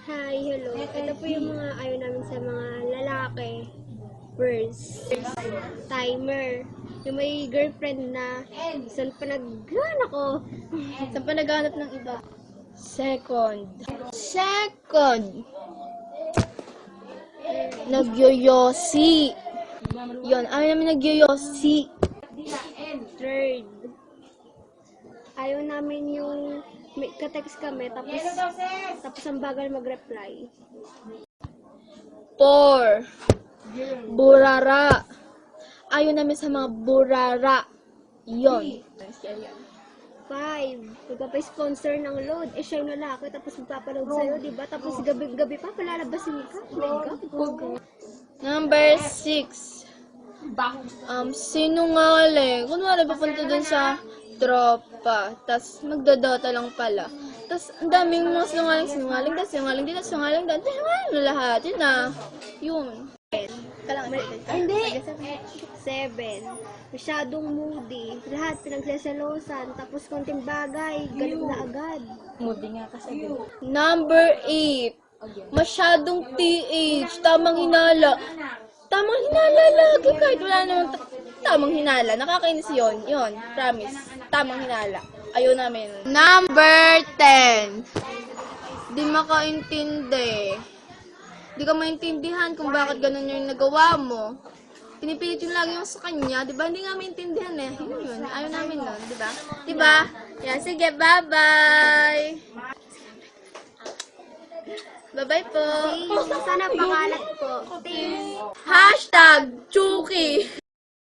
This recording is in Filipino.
Hi, hello. Ito po yung mga ayaw namin sa mga lalaki. First, timer. Yung may girlfriend na saan pa naghanap ako? Saan pa naghanap ng iba? Second, nagyoyosi. Yun, ayaw namin nagyoyosi. Third, ayaw namin yung may ka-text kami tapos ang bagal mag-reply. 4. Burara. Ayaw namin sa mga burara. Yon. 5. Magpapa-sponsor ng load. Eh, siya yung lalaki, tapos magpapaload sa'yo, diba? Tapos gabi-gabi pa, palalabasin ka. Oh my God. Number 6. Sinungaling. Kunwari, papunta dun sa tropa. Tapos, magdodota lang pala. Tapos, ang daming mga sinungaling, tapos sinungaling din, sinungaling na lahat. Yun na. Yun. Hindi. 7. Masyadong moody. Lahat pinagseselosan. Tapos, konting bagay. Galit na agad. Moody nga kasi. Number 8. Masyadong TH. Tamang hinala. Tamang hinala lagi. Kahit wala namang tamang hinala. Nakakainis yun. Yun. Promise. Tamang hinala. Ayaw namin. Number 10. Di makaintindi. Di ka maintindihan kung bakit ganun yung nagawa mo. Pinipilit yung lagi mo sa kanya. Di ba? Hindi nga maintindihan eh. Yun. Ayaw namin nun. Di ba? Di ba? Yan. Sige. Bye-bye. Bye-bye po. Sana pakalat po. Hashtag Chuki.